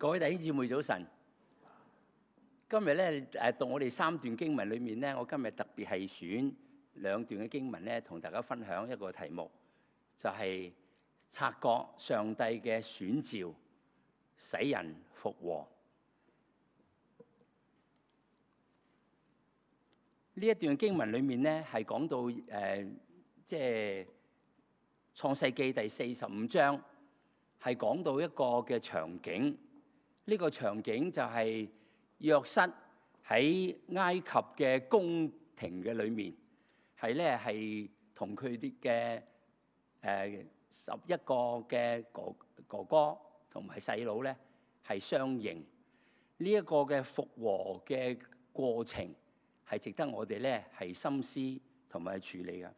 各位弟兄姊妹早晨。今日咧讀我哋3段經文裏面咧，我今日特別係選2段嘅經文咧，同大家分享一個題目，就係察覺上帝嘅選召，使人復和。呢一段經文裏面咧係講到即係創世記第45章，係講到一個嘅場景。呢個場景就係約瑟喺埃及嘅宮廷嘅裏面，係同佢啲嘅11個嘅哥哥同埋細佬咧係相認。呢一個嘅復和嘅過程係值得我哋咧係深思同埋處理嘅。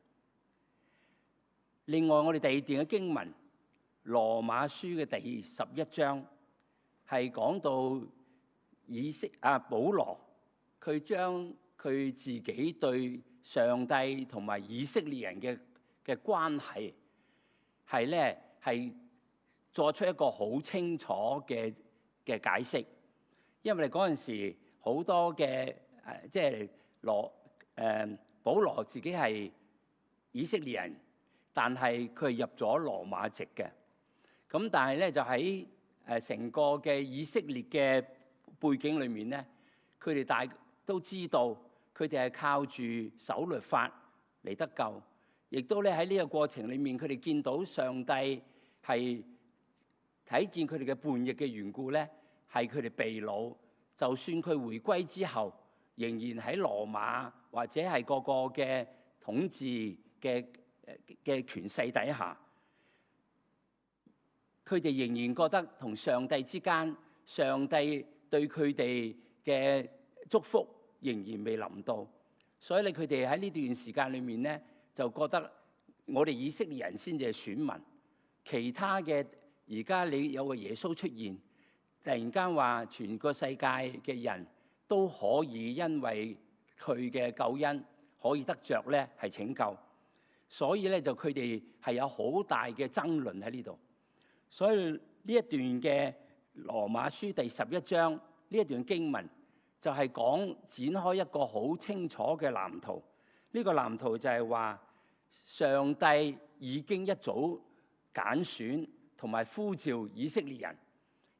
另外，我哋第2段嘅經文，羅馬書嘅第11章。係講到保羅，佢將佢自己對上帝同埋以色列人嘅關係係作出一個好清楚嘅解釋。因為嗰陣時好多嘅即係保羅自己係以色列人，但係佢係入咗羅馬籍嘅。咁但係咧就喺成個嘅以色列嘅背景裏面咧，佢哋大都知道佢哋係靠住守律法嚟得救，亦都咧喺呢個過程裏面，佢哋見到上帝係睇見佢哋嘅叛逆嘅緣故咧，係佢哋被擄。就算佢回歸之後，仍然喺羅馬或者係個個嘅統治嘅權勢底下。佢哋仍然覺得同上帝之間，上帝對佢哋嘅祝福仍然未臨到，所以咧佢哋喺呢段時間裏面咧，就覺得我哋以色列人先至係選民，其他嘅而家你有個耶穌出現，突然間話全個世界嘅人都可以因為佢嘅救恩可以得着咧係拯救，所以咧就佢哋係有好大嘅爭論喺呢度。所以呢一段嘅羅馬書第11章呢一段經文就係展開一個好清楚嘅藍圖。呢個藍圖就係話上帝已經一早揀選同埋呼召以色列人，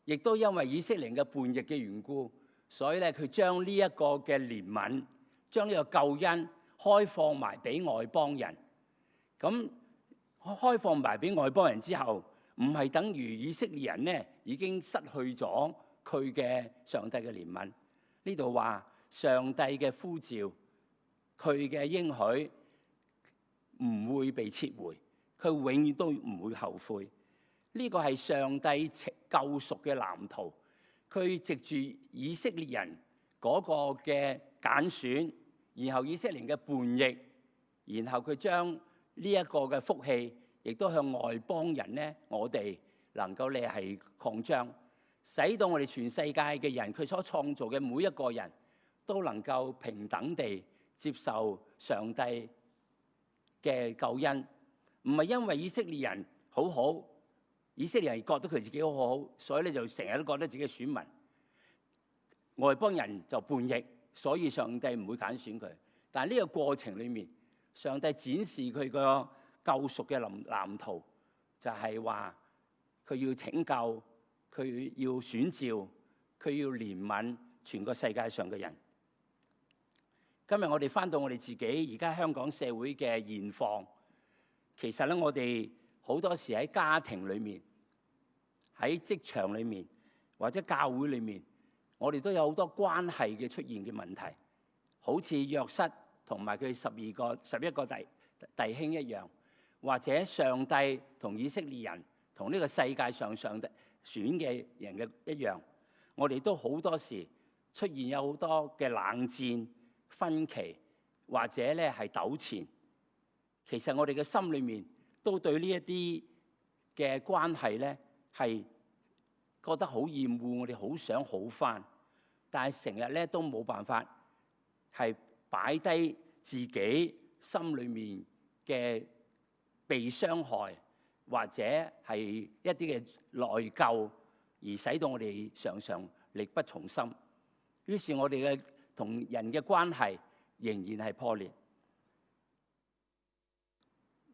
亦都因為以色列人嘅叛逆嘅緣故，所以咧佢將呢一個嘅憐憫，將呢個救恩開放埋俾外邦人。咁開放埋俾外邦人之後，唔係等於以色列人咧已經失去咗佢嘅上帝嘅憐憫。呢度話上帝嘅呼召，佢嘅應許唔會被撤回，佢永遠都唔會後悔。呢個係上帝救贖嘅藍圖。佢藉住以色列人嗰個嘅揀選，然後以色列人嘅叛逆，然後佢將呢一個嘅福氣，亦都向外邦人咧，我哋能夠咧係擴張，使到我哋全世界嘅人，佢所創造嘅每一個人都能夠平等地接受上帝嘅救恩。唔係因為以色列人好好，以色列人覺得佢自己好好，所以咧就成日都覺得自己係選民。外邦人就叛逆，所以上帝唔會揀選佢。但係呢個過程裡面，上帝展示佢個救贖嘅藍圖，就係話佢要拯救，佢要選召，佢要憐憫全個世界上嘅人。今日我哋翻到我哋自己而家香港社會嘅現況，其實咧我哋好多時喺家庭裏面、喺職場裏面或者教會裏面，我哋都有好多關係嘅出現嘅問題，好似約瑟同埋佢11個弟兄一樣。或者上帝同以色列人同呢個世界上上帝選嘅人嘅一樣，我哋都好多時出現有好多嘅冷戰、分歧，或者咧係糾纏。其實我哋嘅心裏面都對呢一啲嘅關係咧係覺得好厭惡，我哋好想好返，但係成日咧都冇辦法係擺低自己心裏面嘅被傷害，或者係一啲嘅內疚，而使到我哋常常力不從心。於是我哋嘅同人嘅關係仍然係破裂。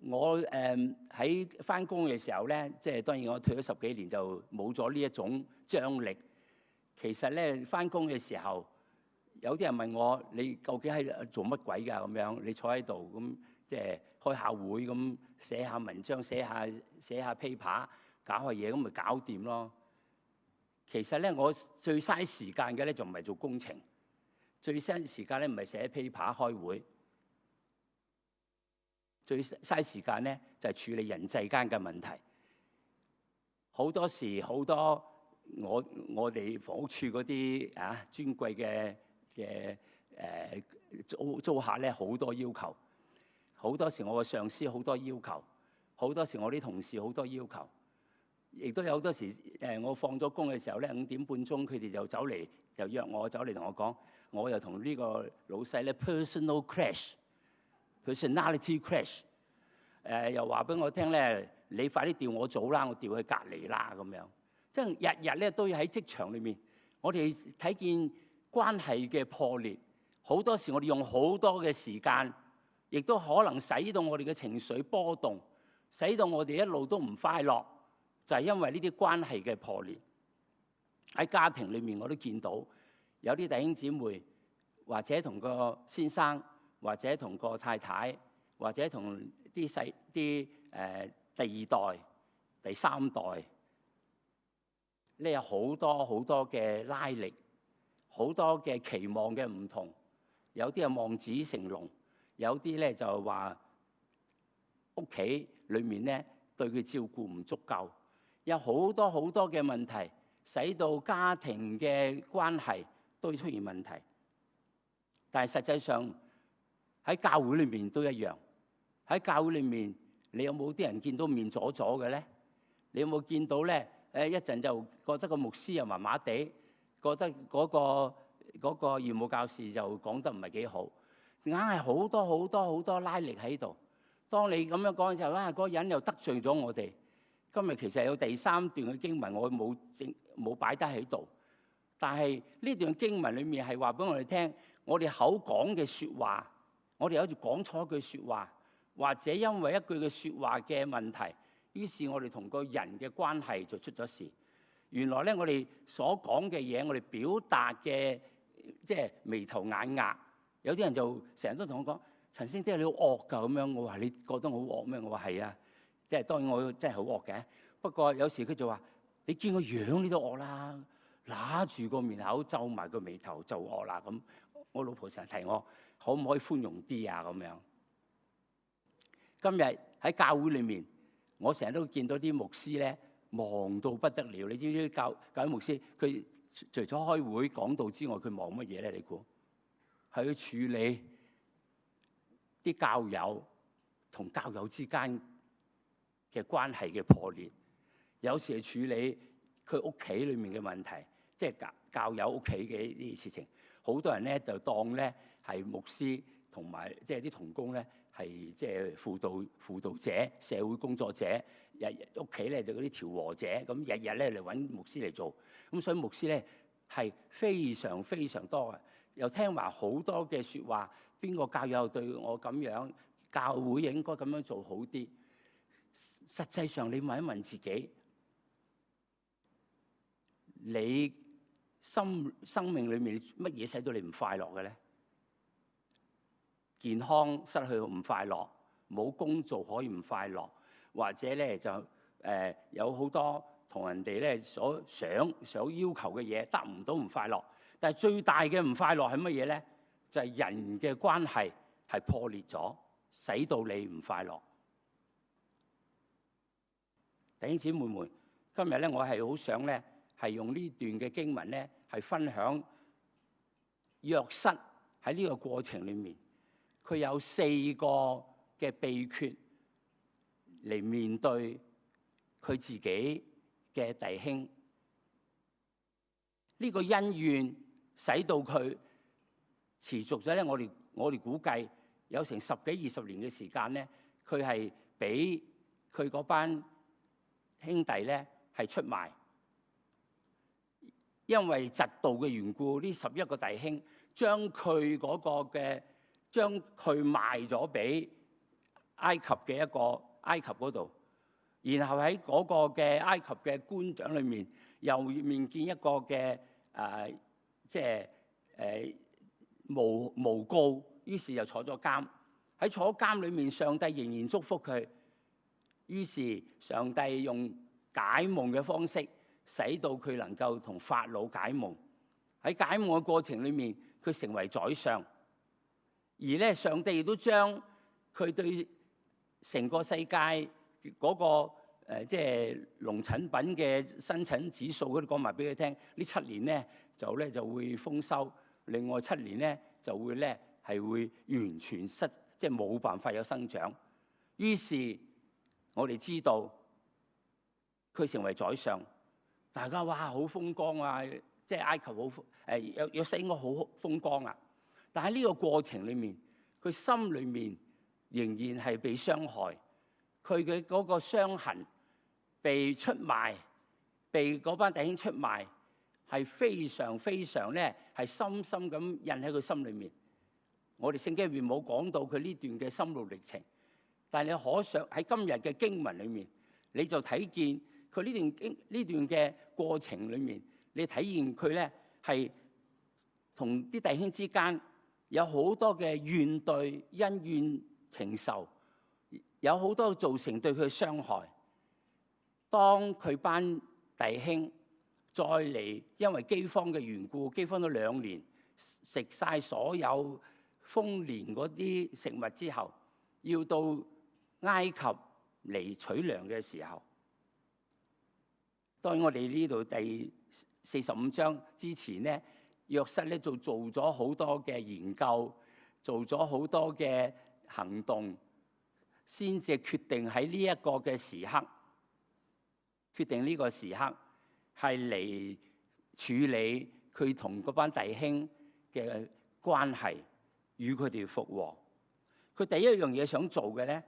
我喺返工嘅時候咧，即係當然我退咗10幾年就冇咗呢一種張力。其實咧，返工嘅時候，有啲人問我：你究竟係做乜鬼㗎？咁樣你坐喺度咁，即係開下會咁，寫下文章、寫下 paper、搞下嘢咁咪搞掂咯。其實咧，我最嘥時間嘅咧就唔係做工程，最嘥時間咧唔係寫 paper 開會。最嘥時間咧就係處理人際間嘅問題。好多時好多我哋房屋處嗰啲尊貴嘅租客咧好多要求。好多時我嘅上司好多要求，好多時我啲同事好多要求，亦都有好多時我放咗工嘅時候咧5點半鐘佢哋就走嚟就約我走嚟同我講，我又同呢個老細咧 personality crash， 又話俾我聽咧，你快啲調我組啦，我調去隔離啦咁樣。即係日日咧都要喺職場裏面，我哋睇見關係嘅破裂。好多時我哋用好多嘅時間，亦都可能使到我哋嘅情緒波動，使到我哋一路都唔快樂，就係因為呢啲關係嘅破裂。喺家庭裏面我都見到有啲弟兄姊妹，或者同個先生，或者同個太太，或者同啲第二代、第三代，呢有好多好多嘅拉力，好多嘅期望嘅唔同。有啲係望子成龍，有啲咧就話屋企裏面咧對佢照顧唔足夠，有好多好多嘅問題，使到家庭嘅關係都出現問題。但係實際上喺教會裏面都一樣。喺教會裏面，你有冇啲人見到面阻阻嘅咧？你有冇見到咧？一陣就覺得個牧師又麻麻地，覺得嗰個義務教士就講得唔係幾好，硬係好多好多好多拉力喺度。當你咁樣講嘅時候，嗰個人又得罪咗我哋。今日其實有第3段嘅經文，我冇擺得喺度，但係呢段經文裏面係話俾我哋聽，我哋口講嘅説話，我哋有時講錯一句説話，或者因為一句嘅説話嘅問題，於是我哋同個人嘅關係就出咗事。原來咧，我哋所講嘅嘢，我哋表達嘅即係眉頭眼額，有啲人就成日都同我講：陳星爹你好惡㗎咁樣。我話你覺得我好惡咩？我話係啊，即係當然我真係好惡嘅。不過有時佢就話：你見個樣你都惡啦，揦住個面口皺埋個眉頭就惡啦咁。我老婆成日提我，可唔可以寬容啲啊？咁樣。今日喺教會裏面，我成日都見到啲牧師咧忙到不得了。你知唔知教會牧師佢除咗開會講道之外，佢忙乜嘢咧？你估係去處理啲教友同教友之間嘅關係嘅破裂，有時係處理佢屋企裏面嘅問題，即係教友屋企嘅呢啲事情。好多人咧就當咧係牧師同埋即係啲同工咧係即係輔導者、社會工作者，日屋企咧就嗰啲調和者，咁日日咧嚟揾牧師嚟做。咁所以牧師咧係非常非常多嘅，又聽埋好多嘅説話。邊個教友對我咁樣，教會應該咁樣做好啲。實際上你問一問自己，你生命裏面乜嘢使到你唔快樂嘅咧？健康失去唔快樂，冇工做可以唔快樂，或者咧就有好多同人哋咧所想要求嘅嘢得唔到唔快樂。但係最大嘅唔快樂係乜嘢咧？就係人嘅關係係破裂咗，使到你唔快樂。弟兄姊妹們，今日咧我係好想咧係用呢段嘅經文咧係分享約瑟喺呢個過程裏面，佢有4個嘅秘訣嚟面對佢自己嘅弟兄。呢個恩怨使到佢持續咗咧，我哋估計有成10幾20年嘅時間咧，佢係俾佢嗰班兄弟咧係出賣，因為嫉妒嘅緣故，呢11個弟兄將佢賣咗俾埃及嘅埃及嗰度，然後喺嗰個嘅埃及嘅官長裏面又面見一個嘅誣告，於是又坐咗監。喺坐監裏面，上帝仍然祝福佢。於是上帝用解夢嘅方式，使到佢能夠同法老解夢。喺解夢嘅過程裏面，佢成為宰相。而咧，上帝亦都將佢對成個世界嗰個農產品嘅生產指數嗰啲講埋俾佢聽。呢7年咧就會豐收，另外7年咧就會完全冇辦法有生長。於是我哋知道佢成為宰相，大家哇好風光啊！即係埃及好約瑟應該好風光啊！但喺呢個過程裏面，佢心裏面仍然係被傷害，佢嘅嗰個傷痕被出賣，被嗰班弟兄出賣，係非常非常咧係深深咁印喺佢心裏面。我哋聖經入面冇講到佢呢段嘅心路歷程，但係你可想喺今日嘅經文裏面，你就睇見佢呢段嘅過程裏面，你體現佢咧係同啲弟兄之間有好多嘅怨懟、恩怨情仇，有好多造成對佢嘅傷害。當佢班弟兄再嚟，因為饑荒嘅緣故，饑荒咗2年，食晒所有豐年嗰啲食物之後，要到埃及嚟取糧嘅時候，當然我哋呢度第45章之前咧，約瑟咧就做咗好多嘅研究，做咗好多嘅行動，先至決定喺呢一個嘅時刻，決定呢個時刻係嚟處理佢同嗰班弟兄嘅關係，與佢哋復和。佢第一樣嘢想做嘅咧，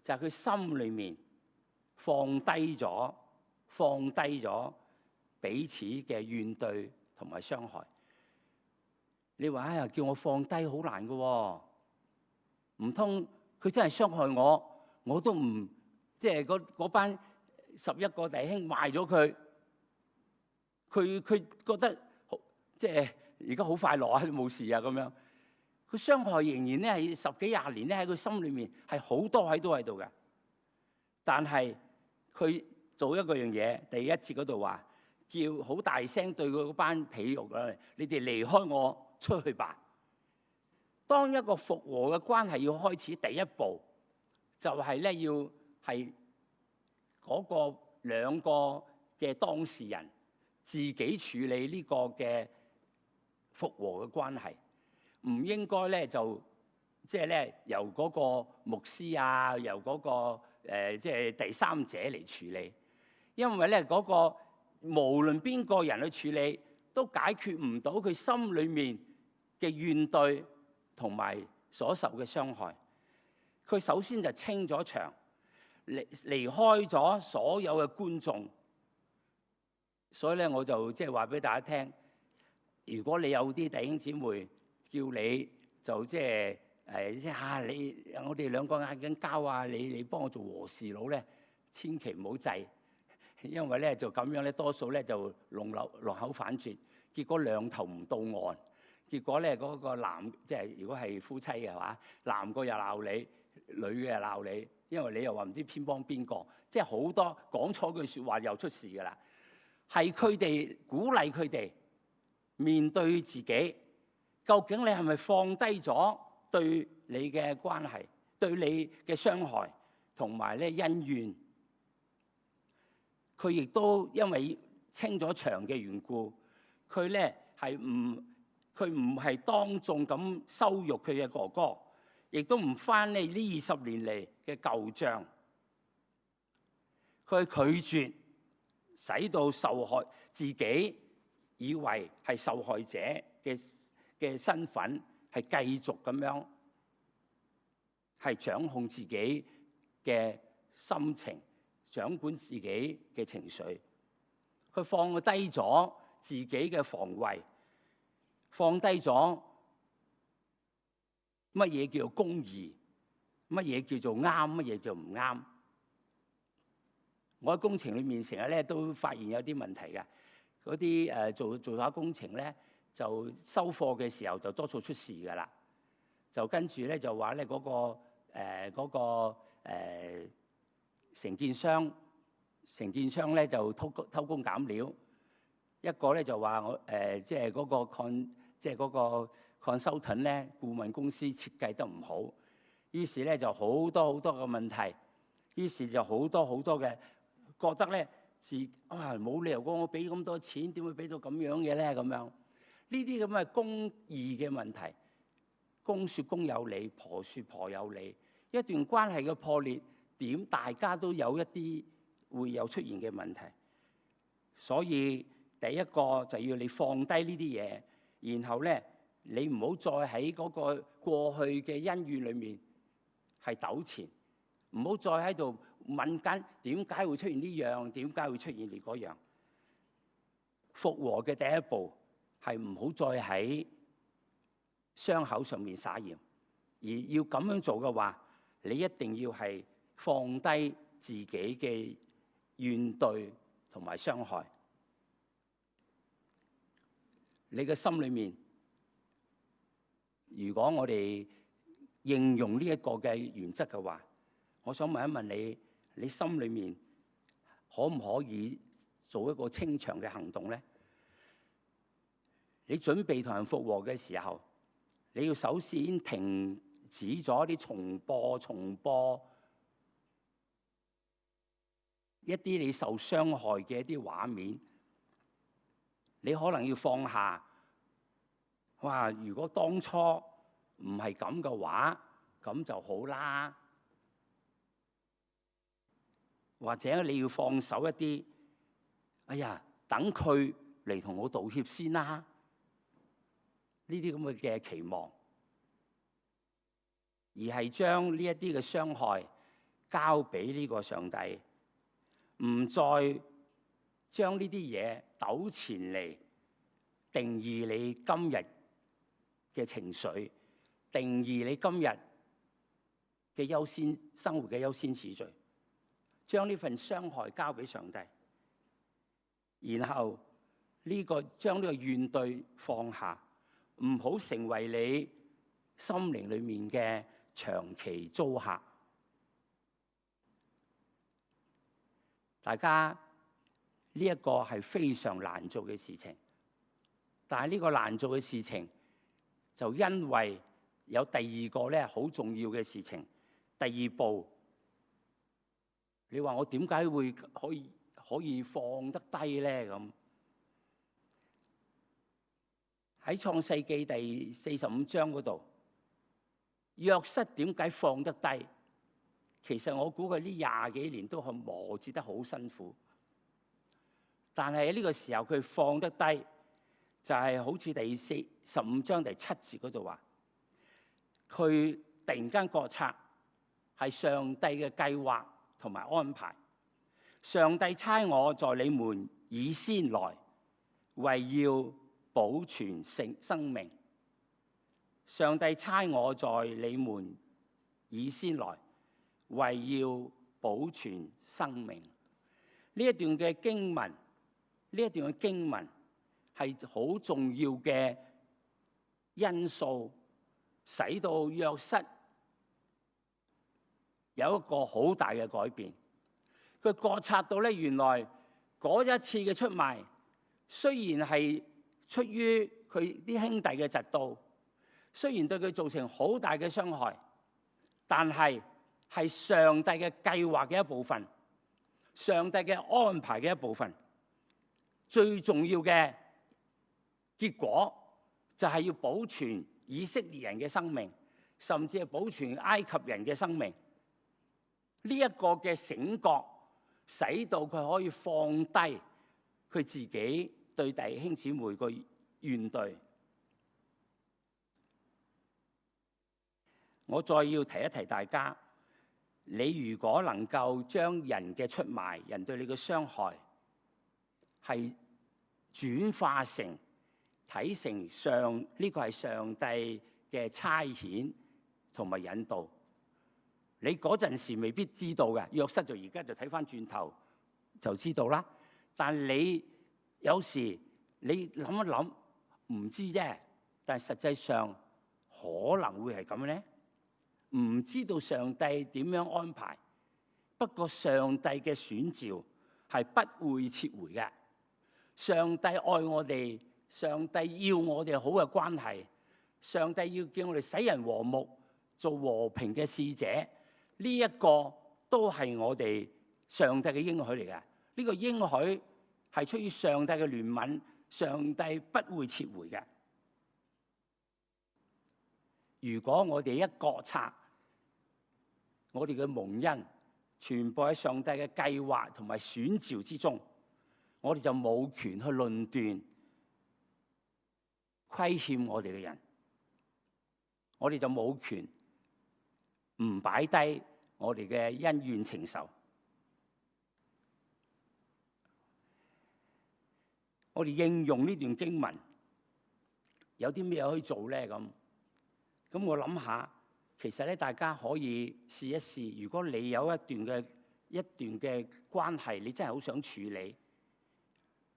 就係佢心裏面放低咗彼此嘅怨懟同埋傷害。你話哎呀，叫我放低好難㗎喎，唔通佢真係傷害我，我都唔嗰班11個弟兄賣咗佢，佢覺得而家好快樂啊，冇事啊咁樣。佢傷害仍然咧係10幾20年咧喺佢心裏面係好多喺度嘅。但係佢做一個樣嘢，第1節嗰度話叫好大聲對佢嗰班婢女啊，你哋離開我出去吧。當一個復和嘅關係要開始，第一步就係咧要係嗰個2個嘅當事人自己處理呢個嘅復和嘅關係，唔應該咧就由嗰個牧師啊，由嗰個第三者嚟處理，因為咧嗰個無論邊個人去處理，都解決唔到佢心裏面嘅怨懟同埋所受嘅傷害。佢首先就清咗場，離開咗所有嘅觀眾。所以咧，我就話俾大家聽，如果你有啲弟兄姊妹叫你就我哋2個嗌緊交啊，你幫我做和事佬咧，千祈唔好制，因為咧就咁樣咧，多數咧就龍口反轉，結果兩頭唔到岸，結果咧嗰個男如果係夫妻嘅話，男個又鬧你，女嘅又鬧你，因為你又話唔知偏幫邊個，好多講錯句説話又出事㗎啦。係佢哋鼓勵佢哋面對自己，究竟你係咪放低咗對你嘅關係、對你嘅傷害同埋咧恩怨？佢亦都因為清咗場嘅緣故，佢唔係當眾咁羞辱佢嘅哥哥，亦都唔翻呢20年嚟嘅舊帳，佢拒絕使到受害自己以為係受害者嘅身份係繼續咁樣係掌控自己嘅心情，掌管自己嘅情緒。佢放低咗自己嘅防衛，放低咗乜嘢叫做公義，乜嘢叫做啱，乜嘢叫做唔啱。我喺工程裏面成日咧都發現有啲問題嘅，嗰啲做下工程咧，就收貨嘅時候就多數出事㗎啦。就跟住咧就話咧嗰個承建商咧就偷工減料，一個咧就話即係嗰個 consultant 咧顧問公司設計得唔好，於是咧就好多嘅問題，於是就好多嘅覺得咧冇理由我俾咁多錢，點會俾到咁樣嘅咧？咁樣呢啲咁嘅公義嘅問題，公説公有理，婆説婆有理。一段關係嘅破裂，大家都有一啲會有出現嘅問題。所以第一個就要你放低呢啲嘢，然後咧你唔好再喺嗰個過去嘅恩怨裏面係糾纏，唔好再喺度問緊點解會出現呢樣，點解會出現你嗰樣。復和嘅第一步係唔好再喺傷口上面撒鹽，而要咁樣做嘅話，你一定要係放低自己嘅怨懟同埋傷害。你嘅心裏面，如果我哋應用呢一個嘅原則嘅話，我想問一問你，你心裏面可唔可以做一個清場嘅行動咧？你準備同人復和嘅時候，你要首先停止咗啲重播一啲你受傷害嘅一啲畫面。你可能要放下，哇！如果當初唔係咁嘅話，咁就好啦。或者你要放手一啲，哎呀，等佢嚟同我道歉先啦。呢啲咁嘅期望，而係將呢一啲嘅傷害交俾呢個上帝，唔再將呢啲嘢糾纏嚟定義你今日嘅情緒，定義你今日嘅生活嘅優先次序，將呢份傷害交俾上帝，然後將呢個怨懟放下，唔好成為你心靈裏面嘅長期租客。大家呢一個係非常難做嘅事情，但係呢個難做嘅事情，就因為有第二個咧好重要嘅事情。第二步，你話我點解會可以放得低咧？咁喺創世記第45章嗰度，約瑟點解放得低？其實我估佢呢20幾年都係磨折得好辛苦，但係喺呢個時候佢放得低，就係好似第15章第7節嗰度話，佢突然間覺察係上帝嘅計劃同埋安排。上帝差我在你們以先來，為要保存生命。上帝差我在你們以先來，為要保存生命。呢一段嘅經文，係好重要嘅因素，使到約瑟有一個好大嘅改變。佢覺察到咧，原來嗰一次嘅出賣，雖然係出於佢啲兄弟嘅嫉妒，雖然對佢造成好大嘅傷害，但係上帝嘅計劃嘅一部分，上帝嘅安排嘅一部分。最重要嘅結果就係要保存以色列人嘅生命，甚至係保存埃及人嘅生命。呢一個嘅醒覺，使到佢可以放低佢自己對弟兄姊妹個怨懟。我再要提一提大家，你如果能夠將人嘅出賣、人對你嘅傷害係轉化成睇成呢個係上帝嘅差遣同埋引導。你嗰陣時未必知道嘅，約瑟就而家就睇翻轉頭就知道啦。但你有時你諗一諗唔知啫，但係實際上可能會係咁咧。唔知道上帝點樣安排，不過上帝嘅選召係不會撤回嘅。上帝愛我哋，上帝要我哋好嘅關係，上帝要叫我哋使人和睦，做和平嘅使者。呢一個都係我哋上帝嘅應許嚟嘅。呢個應許係出於上帝嘅憐憫，上帝不會撤回嘅。如果我哋一覺察我哋嘅蒙恩全部喺上帝嘅計劃同埋選召之中，我哋就冇權去論斷虧欠我哋嘅人，我哋就冇權唔擺低我哋嘅恩怨情仇。我哋應用呢段經文有啲咩可以做咧？咁我諗下，其實咧大家可以試一試。如果你有一段嘅關係，你真係好想處理，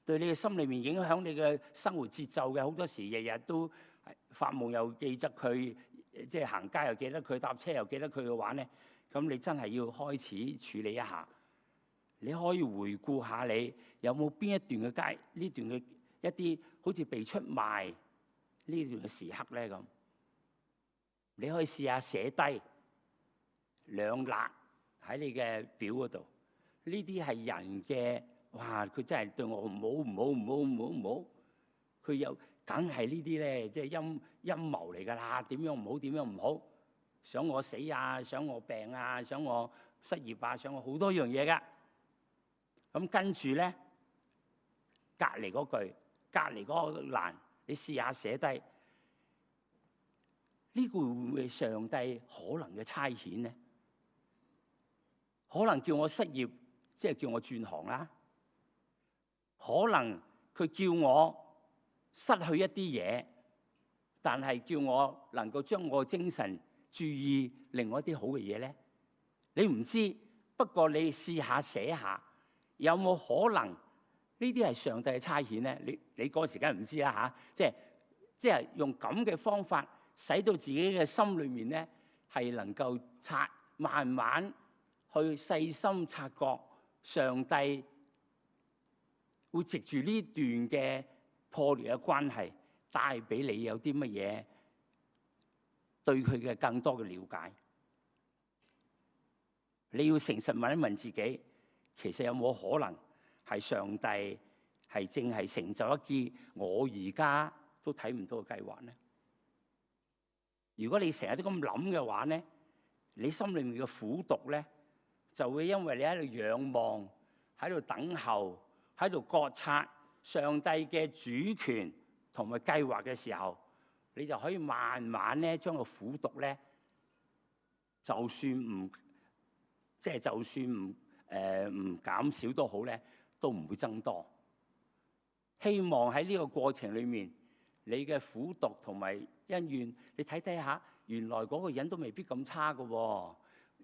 對你嘅心裏面影響你嘅生活節奏嘅，好多時日日都發夢又記得佢，即係行街又記得佢，搭車又記得佢嘅話咧，咁你真係要開始處理一下。你可以回顧下你有冇邊一段嘅呢段嘅一啲好似被出賣呢段嘅時刻咧咁。你可以試下寫低兩捺喺你嘅表嗰度，呢啲係人嘅，哇！佢真係對我唔好，佢有梗係呢啲咧，即係陰謀嚟㗎啦。點樣唔好，點樣唔好，想我死啊，想我病啊，想我失業啊，想我好多樣嘢㗎。咁跟住咧，隔離嗰句，隔離嗰個欄，你試下寫低。呢個會唔會係上帝可能嘅差遣咧？可能叫我失業，即係叫我轉行啦。可能佢叫我失去一啲嘢，但係叫我能夠將我精神注意另外一啲好嘅嘢咧。你唔知，不過你試下寫下，有冇可能呢啲係上帝嘅差遣咧？你嗰時間唔知啦嚇，即係用咁嘅方法。使到自己嘅心裏面咧，係能夠慢慢去細心察覺上帝會藉住呢段嘅破裂嘅關係，帶俾你有啲乜嘢對佢嘅更多嘅了解。你要誠實問一問自己，其實有冇可能係上帝係正係成就一件我而家都睇唔到嘅計劃咧？如果你成日都咁諗嘅話咧，你心裏面嘅苦毒咧，就會因為你喺度仰望、喺度等候、喺度覺察上帝嘅主權同埋計劃嘅時候，你就可以慢慢咧將個苦毒咧，就算唔減少都好咧，都唔會增多。希望喺呢個過程裏面，你嘅苦毒同埋恩怨，你睇下，原來嗰個人都未必咁差㗎喎，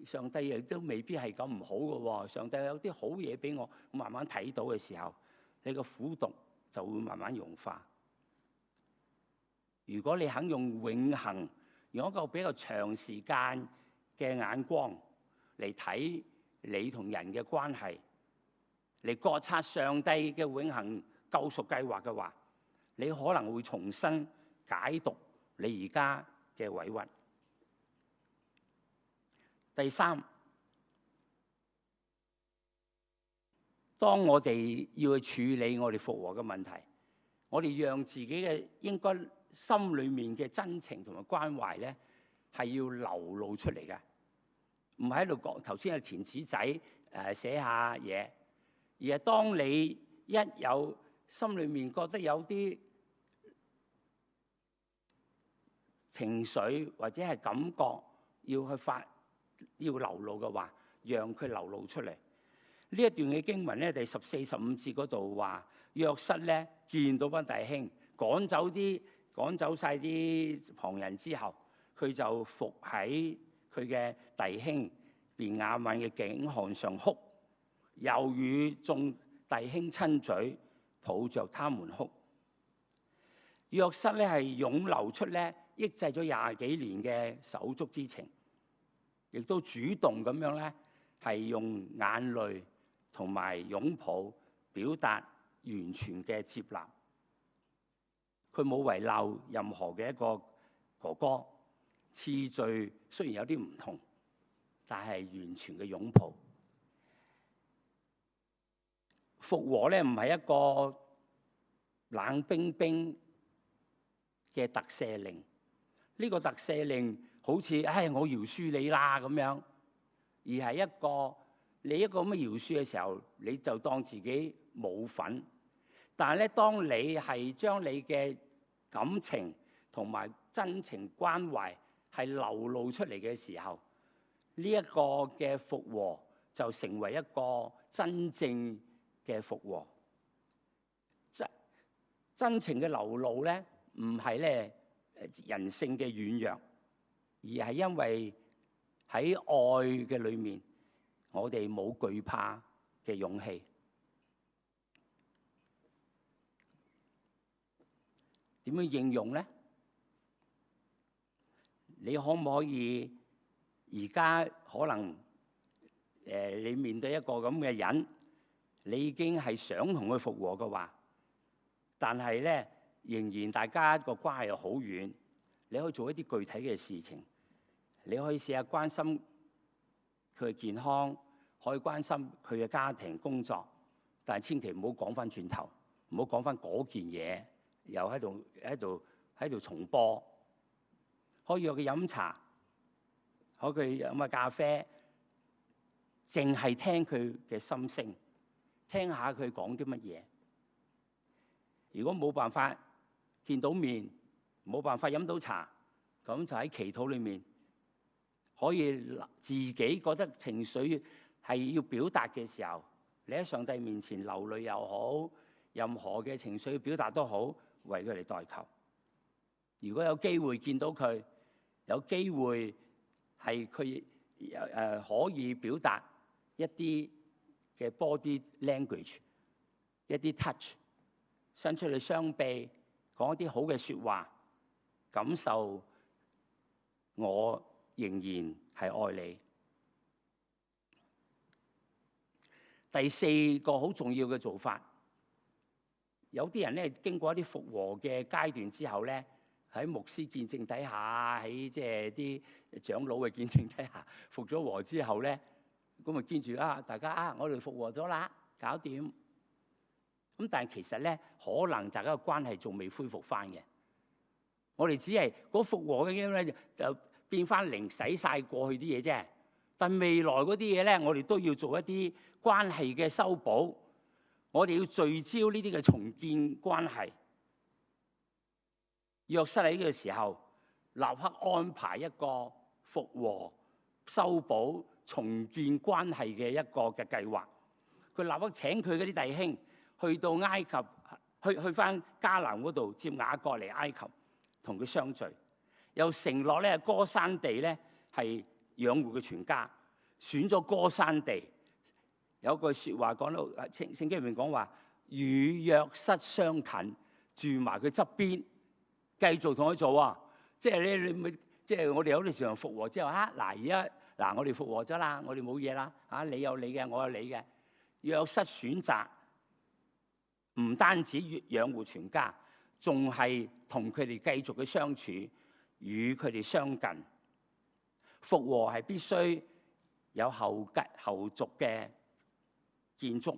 上帝亦都未必係咁唔好㗎喎。上帝有啲好嘢俾我慢慢睇到嘅時候，你個苦毒就會慢慢融化。如果你肯用永恆，用一個比較長時間嘅眼光嚟睇你同人嘅關係，嚟覺察上帝嘅永恆救贖計劃嘅話，你可能會重新解讀你而家嘅委屈。第三，當我哋要去處理我哋復和嘅問題，我哋讓自己嘅應該心裏面嘅真情同埋關懷咧，係要流露出嚟嘅，唔係喺度講頭先係填紙仔寫下嘢，而係當你一有心裏面覺得有啲情緒或者係感覺要流露嘅話，讓佢流露出嚟。呢一段嘅經文咧，第14、15節嗰度話，約瑟咧見到班弟兄趕走晒啲旁人之後，佢就伏喺佢嘅弟兄便雅憫嘅頸項上哭，又與眾弟兄親嘴，抱着他們哭。約瑟咧係湧流出咧抑制咗20幾年嘅手足之情，亦都主動咁樣咧係用眼淚同埋擁抱表達完全嘅接納。佢冇遺漏任何嘅一個哥哥，次序雖然有啲唔同，但係完全嘅擁抱。復和咧唔係一個冷冰冰嘅特赦令，呢個特赦令好似我饒恕你啦咁樣，而係你一個咁嘅饒恕嘅時候，你就當自己冇份。但係咧，當你係將你嘅感情同埋真情關懷係流露出嚟嘅時候，呢一個嘅復和就成為一個真正嘅復和。真情嘅流露咧，唔係咧人性嘅軟弱，而係因為喺愛嘅裏面，我哋冇懼怕嘅勇氣。點樣應用咧？你可唔可以而家可能你面對一個咁嘅人，你已經係想同佢復和嘅話，但係咧仍然大家個關係又好遠，你可以做一啲具體嘅事情。你可以試下關心佢嘅健康，可以關心佢嘅家庭工作，但係千祈唔好講翻轉頭，唔好講翻嗰件嘢。又喺度重播，可以約佢飲茶，可以飲下咖啡，淨係聽佢嘅心聲，聽下佢講啲乜嘢。如果冇辦法見到面，冇辦法飲到茶，咁就喺祈禱裏面，可以自己覺得情緒係要表達嘅時候，你喺上帝面前流淚又好，任何嘅情緒表達都好，為佢哋代求。如果有機會見到佢，有機會係佢可以表達一啲嘅 body language， 一啲 touch， 伸出你雙臂，講一啲好嘅説話，感受我仍然係愛你。第四個好重要嘅做法。有啲人咧經過一啲復和嘅階段之後咧，喺牧師見證底下，喺即係啲長老嘅見證底下，復咗和之後咧，咁咪見住大家我哋復和咗啦，搞掂。咁但係其實咧，可能大家嘅關係仲未恢復翻嘅。我哋只係嗰復和嘅嘢咧，就變翻零，洗晒過去啲嘢啫。但未來嗰啲嘢咧，我哋都要做一啲關係嘅修補。我哋要聚焦呢啲嘅重建關係。約瑟喺呢個時候，立刻安排一個復和、修補、重建關係嘅一個嘅計劃。佢立刻請佢嗰啲弟兄去到埃及，去翻迦南嗰度接雅各嚟埃及，同佢相聚。又承諾咧，歌珊地咧係養活佢全家，選咗歌珊地。有句説話講到聖經裏面講話，與約瑟相近，住埋佢側邊，繼續同佢做啊！即係你即係我哋有啲時候復和之後而家我哋復和咗啦，我哋冇嘢啦你有你嘅，我有你嘅。約瑟選擇唔單止養活全家，仲係同佢哋繼續嘅相處，與佢哋相近。復和係必須有後續嘅建築，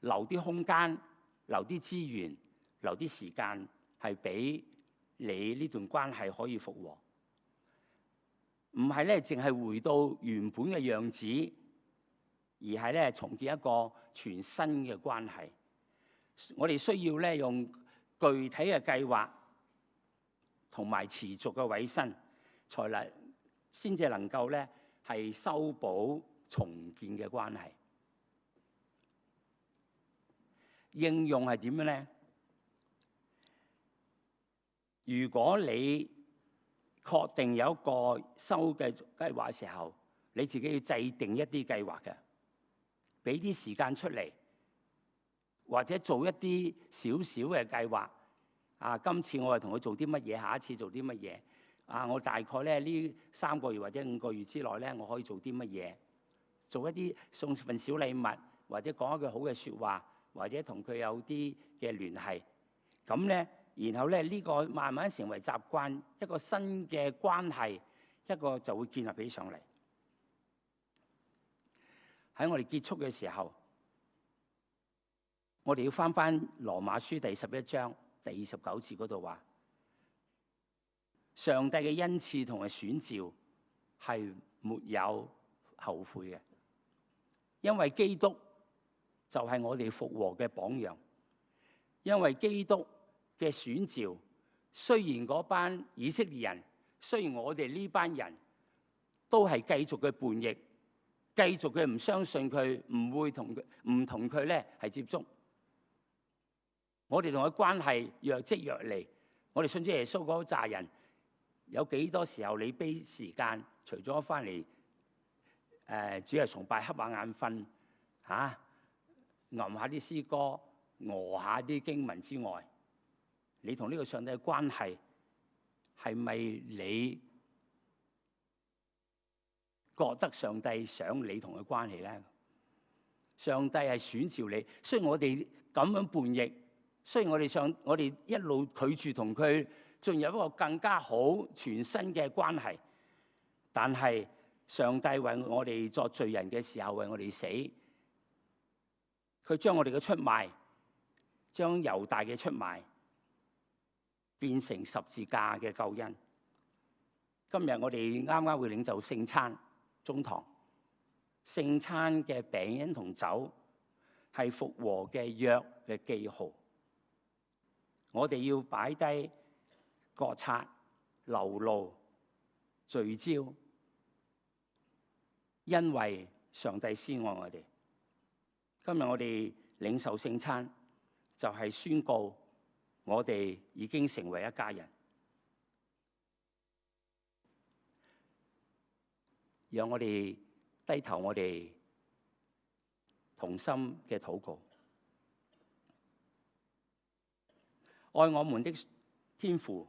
留啲空間，留啲資源，留啲時間，係俾你呢段關係可以復和。唔係咧，淨係回到原本嘅樣子，而係咧重建一個全新嘅關係。我哋需要咧用具體嘅計劃同埋持續嘅委身，先至能夠咧係修補重建嘅關係。應用係點樣咧？如果你確定有一個收嘅計劃嘅時候，你自己要制定一啲計劃嘅，俾啲時間出嚟，或者做一啲少少嘅計劃。今次我係同佢做啲乜嘢，下一次做啲乜嘢？我大概咧呢3個月或者5個月之內咧，我可以做啲乜嘢？做一啲送份小禮物，或者講一句好嘅説話，或者同佢有啲嘅聯繫。咁咧，然後咧呢個慢慢成為習慣，一個新嘅關係，一個就會建立起上嚟。喺我哋結束嘅時候，我哋要翻羅馬書第11章第29節嗰度話，上帝嘅恩賜同埋選召係沒有後悔嘅，因為基督就係我哋復和嘅榜樣。因為基督嘅選召，雖然嗰班以色列人，雖然我哋呢班人都係繼續嘅叛逆，繼續嘅唔相信佢，唔會同佢唔同佢咧係接觸。我哋同佢關係若即若離。我哋信主耶穌嗰扎人，有幾多時候你俾時間，除咗翻嚟主日崇拜瞌下眼瞓揞下啲詩歌，餓下啲經文之外，你同呢個上帝嘅關係係咪你覺得上帝想你同佢關係咧？上帝係選召你，雖然我哋咁樣叛逆，雖然我哋一路拒絕同佢進入一個更加好全新嘅關係，但係上帝為我哋作罪人嘅時候為我哋死，佢將我哋嘅出賣，將猶大嘅出賣變成十字架嘅救恩。今日我哋啱啱會領受聖餐中堂，聖餐嘅餅同酒係復和嘅約嘅記號。我哋要擺低覺察、流露、聚焦，因為上帝先愛我哋。今日我哋領受聖餐，就係宣告我哋已經成為一家人。讓我哋低頭，我哋同心嘅禱告。愛我們的天父，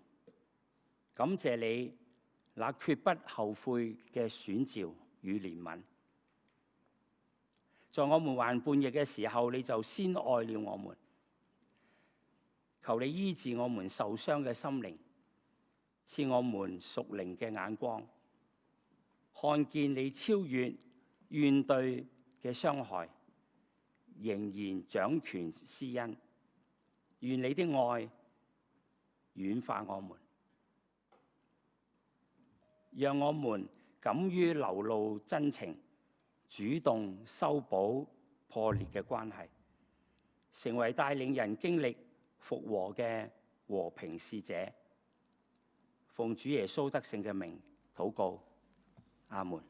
感謝你那決不後悔嘅選召與憐憫。在我們還叛逆嘅時候，你就先愛了我們。求你醫治我們受傷嘅心靈，賜我們屬靈嘅眼光，看見你超越怨對嘅傷害，仍然掌權施恩。願你的愛軟化我們，讓我們敢於流露真情，主動修補破裂嘅關係，成為帶領人經歷復和嘅和平使者。奉主耶穌得勝嘅名禱告，阿門。